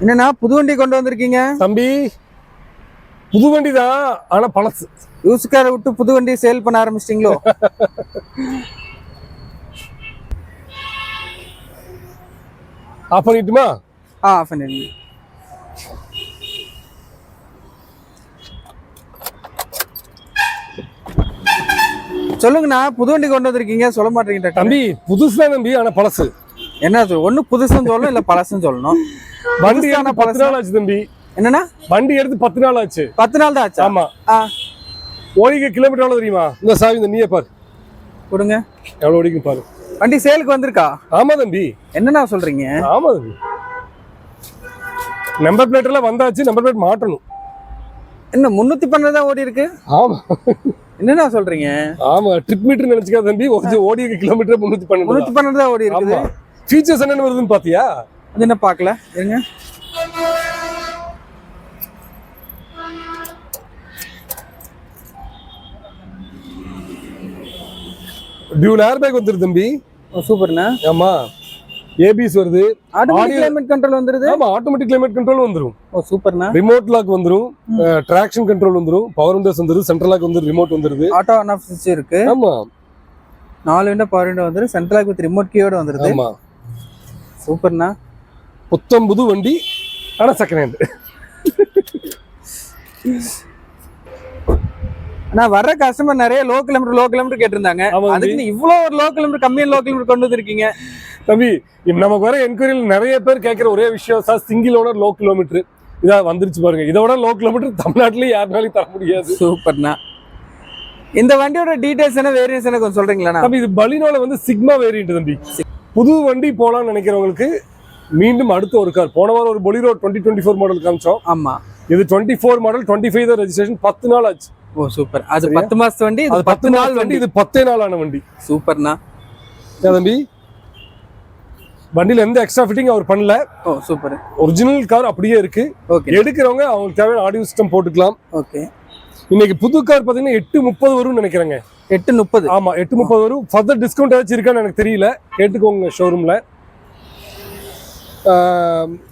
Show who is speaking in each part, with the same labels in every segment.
Speaker 1: என்னன்னா புது வண்டி கொண்டு வந்திருக்கீங்க
Speaker 2: தம்பி? புது வண்டி தான், ஆனா பழசு.
Speaker 1: யூஸ் காரை விட்டு புது வண்டி சேல் பண்ண ஆரம்பிச்சிட்டீங்களோ?
Speaker 2: ஆஃப் பண்ணிட்டுமா?
Speaker 1: ஆஃப் பண்ணிடுங்க. சொல்லுங்கண்ணா, புது வண்டி கொண்டு வந்திருக்கீங்க, சொல்ல மாட்டீங்க
Speaker 2: தம்பி. புதுசுதான் தம்பி, ஆனா பழசு.
Speaker 1: என்ன ஒண்ணு புதுசுன்னு சொல்லணும், இல்ல பழசுன்னு சொல்லணும்.
Speaker 2: வண்டி 10 நாள் ஆச்சு தம்பி.
Speaker 1: என்னன்னா
Speaker 2: வண்டி எடுத்து 10 நாள் ஆச்சு.
Speaker 1: 10 நாள் தான் ஆச்சு?
Speaker 2: ஆமா. ஓடிக்க கிலோமீட்டர் எவ்வளவு தெரியுமா? இந்த சாவி இந்த நீயே பாரு,
Speaker 1: கொடுங்க.
Speaker 2: எவ்வளவு ஓடிக்கும் பாரு.
Speaker 1: வண்டி சேலுக்கு வந்திருக்கா?
Speaker 2: ஆமா தம்பி.
Speaker 1: என்னண்ணா சொல்றீங்க?
Speaker 2: ஆமா தம்பி. நம்பர் பிளேட் எல்லாம் வந்தாச்சு, நம்பர் பிளேட் மாட்டணும்.
Speaker 1: என்ன 312 தான் ஓடி இருக்கு?
Speaker 2: ஆமா.
Speaker 1: என்னண்ணா சொல்றீங்க?
Speaker 2: ஆமா, ட்ரிப் மீட்டர் நினைச்சுக்காத தம்பி. ஓடிக்க கிலோமீட்டர் 312
Speaker 1: தான் ஓடி இருக்குது.
Speaker 2: ஃபீச்சர்ஸ் என்னன்னு வருதுன்னு பாத்தியா?
Speaker 1: அது என்ன பார்க்கல, இருங்க.
Speaker 2: டியூல் ஏர் பேக் வந்துருது தம்பி.
Speaker 1: சூப்பர்ண்ணா.
Speaker 2: ஆமா, ஏபிஎஸ் வருது,
Speaker 1: ஆட்டோமேட்டிக் கிளைமேட் கண்ட்ரோல் வந்துருது.
Speaker 2: ஆமா, ஆட்டோமேட்டிக் கிளைமேட் கண்ட்ரோல் வந்துரும்.
Speaker 1: சூப்பர்ண்ணா.
Speaker 2: ரிமோட் லாக் வந்துரும், ட்ராக்ஷன் கண்ட்ரோல் வந்துரும், பவர் விண்டோஸ் வந்துருது, சென்ட்ரல் லாக் வந்துருது, ரிமோட் வந்துருது,
Speaker 1: ஆட்டோ ஆன் ஆஃப் ஸ்விட்ச் இருக்கு.
Speaker 2: ஆமா,
Speaker 1: 4 விண்டோ பவர் விண்டோ வந்துரு, சென்ட்ரல் லாக் வித் ரிமோட் கீயோட வந்துருது.
Speaker 2: ஆமா,
Speaker 1: சூப்பர்ண்ணா.
Speaker 2: புத்தம் புது வண்டி, ஆனா செகண்ட் ஹேண்ட்.
Speaker 1: நான் வர்ற கஸ்டமர் நிறைய லோ கிலோமீட்டர் கேட்டிருந்தாங்க. அதுக்கு இவ்வளவு ஒரு லோ கிலோமீட்டர் கம்மியான லோ கிலோமீட்டர் கொண்டு வந்திருக்கீங்க
Speaker 2: தம்பி. நமக்கு வர என்கொயரியில் நிறைய பேர் கேட்கிற ஒரே விஷயம் sir, single owner low kilometre. இதா வந்துருச்சு பாருங்க. இதோட லோ கிலோமீட்டர் தமிழ்நாட்டிலேயே யாருனாலையும் தர முடியாது.
Speaker 1: சூப்பர்ண்ணா. இந்த வண்டியோட டீடைல்ஸ் என்ன, வேரியன்ஸ் என்ன கொஞ்சம் சொல்றீங்களா?
Speaker 2: தம்பி, இது பலினோல வந்து சிக்மா வேரியன்ட் தம்பி. புது வண்டி போலாம்னு நினைக்கிறவங்களுக்கு மீண்டும் அடுத்த ஒரு கார். போன வாரம் ஒரு பொலிரோ 2024 மாடல் காமிச்சோம்.
Speaker 1: ஆமா,
Speaker 2: இது 24 மாடல், 25 தான் ரெஜிஸ்ட்ரேஷன், 10 நாள் ஆச்சு.
Speaker 1: ஓ சூப்பர். அது 10 மாசத்து வண்டி, இது 10 நாள் வண்டி.
Speaker 2: இது 10 நாளான வண்டி.
Speaker 1: சூப்பர்ண்ணா.
Speaker 2: தம்பி, வண்டியில எந்த எக்ஸ்ட்ரா ஃபிட்டிங் அவர் பண்ணல.
Speaker 1: ஓ சூப்பர்.
Speaker 2: ஒரிஜினல் கார் அப்படியே இருக்கு. எடுக்கிறவங்க அவங்களுக்கு தேவையான ஆடியோ சிஸ்டம் போட்டுக்கலாம்.
Speaker 1: ஓகே.
Speaker 2: இன்னைக்கு புது கார் பாத்தீங்கன்னா 8:30 வரும்னு நினைக்கிறேங்க.
Speaker 1: 8:30?
Speaker 2: ஆமா, 8:30 வரும். ஃபர்தர் டிஸ்கவுண்ட் ஏதாச்சும் இருக்கான்னு எனக்கு தெரியல, கேட்டுக்கோங்க ஷோரூம்ல.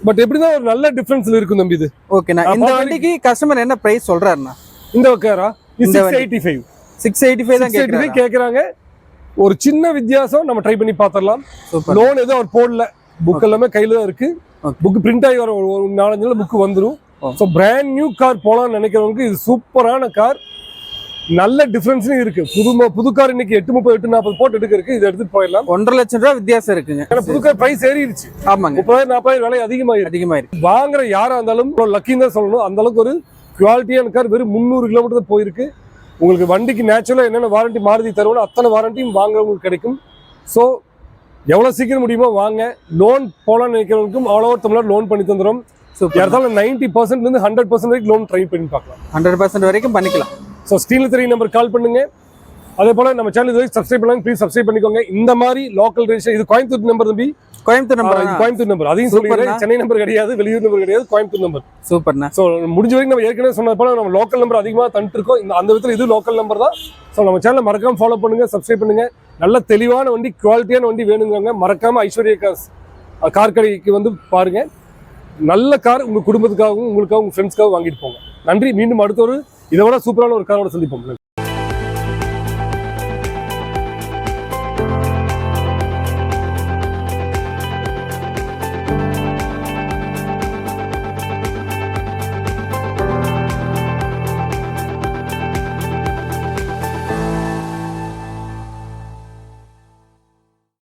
Speaker 2: பட் எப்படிதான் ஒரு நல்ல டிஃபரன்ஸ்ல இருக்கும் தம்பி இது.
Speaker 1: ஓகேண்ணா. இந்த வண்டிக்கு கஸ்டமர் என்ன பிரைஸ் சொல்றாருண்ணா?
Speaker 2: இந்த காரா 685 தான் கேக்குறாங்க. ஒரு சின்ன வித்தியாசம் நம்ம ட்ரை பண்ணி பாத்திரலாம். லோன் எதுவும் அவர் போடல, புக் எல்லாமே கையில தான் இருக்கு. புக் பிரிண்ட் ஆகி வர ஒரு 4-5 நாள் புக் வந்துடும். ஸோ பிராண்ட் நியூ கார் போலாம்னு நினைக்கிறவங்களுக்கு இது சூப்பரான கார். நல்ல டிஃபரன்ஸ் இருக்கு. புது கார் இன்னைக்கு 8:30 8:40 போட்டு எடுக்கிறதுக்கு இது எடுத்துட்டு போயிடலாம்.
Speaker 1: 1.5 லட்சம் ரூபாய் வித்தியாசம் இருக்குங்க.
Speaker 2: ஏன்னா புது கார் பிரைஸ் ஏறிடுச்சு.
Speaker 1: ஆமாங்க,
Speaker 2: 30,000-40,000 விலை அதிகமாயிருக்கு. வாங்குற யாரா இருந்தாலும் லக்கின்னு தான் சொல்லணும். அந்த அளவுக்கு ஒரு குவாலிட்டியான கார். வெறும் 300 கிலோமீட்டர் தான் போயிருக்கு. உங்களுக்கு வண்டிக்கு நேச்சுரலா என்னென்ன வாரண்டி மாருதி தருவோம் அத்தனை வாரண்டியும் வாங்குறவங்களுக்கு கிடைக்கும். ஸோ எவ்வளவு சீக்கிரம் முடியுமோ வாங்க. லோன் போலான்னு நினைக்கிறவங்களுக்கும் ஆல் ஓவர் தமிழ்நாடு லோன் பண்ணி தந்துடும். 90% 100% வரைக்கும் லோன் ட்ரை பண்ணி பார்க்கலாம்.
Speaker 1: 100% வரைக்கும் பண்ணிக்கலாம்.
Speaker 2: ஸோ ஸ்க்ரீன்ல 3 நம்பர் கால் பண்ணுங்க. அதே போல நம்ம சேனல் இது சப்ஸ்கிரைப் பண்ணுங்க, ப்ளீஸ் சப்ஸ்கிரைப் பண்ணிக்கோங்க. இந்த மாதிரி லோக்கல் ரேஷன். இது கோயம்புத்தூர் நம்பர் தம்பி. கோயம்புத்தூர் நம்பர். அதையும் சொல்லிடுறேன், சென்னை நம்பர் கிடையாது, வெளியூர் நம்பர் கிடையாது, கோயம்புத்தூர் நம்பர்.
Speaker 1: சூப்பர்ண்ணா.
Speaker 2: ஸோ முடிஞ்ச வரைக்கும் நம்ம ஏற்கனவே சொன்னது போல நம்ம லோக்கல் நம்பர் அதிகமாக தந்துட்டு இருக்கோம். அந்த விதத்தில் இது லோக்கல் நம்பர் தான். ஸோ நம்ம சேனலை மறக்காம ஃபாலோ பண்ணுங்க, சப்ஸ்கிரைப் பண்ணுங்க. நல்ல தெளிவான வண்டி, குவாலிட்டியான வண்டி வேணுங்கிறவங்க மறக்காம ஐஸ்வர்யா கார் கடைக்கு வந்து பாருங்க. நல்ல கார் உங்க குடும்பத்துக்காகவும் உங்களுக்காகவும் உங்க ஃப்ரெண்ட்ஸ்க்காகவும் வாங்கிட்டு போங்க. நன்றி. மீண்டும் அடுத்த ஒரு இதை விட சூப்பரான ஒரு காரோட சந்திப்போம்.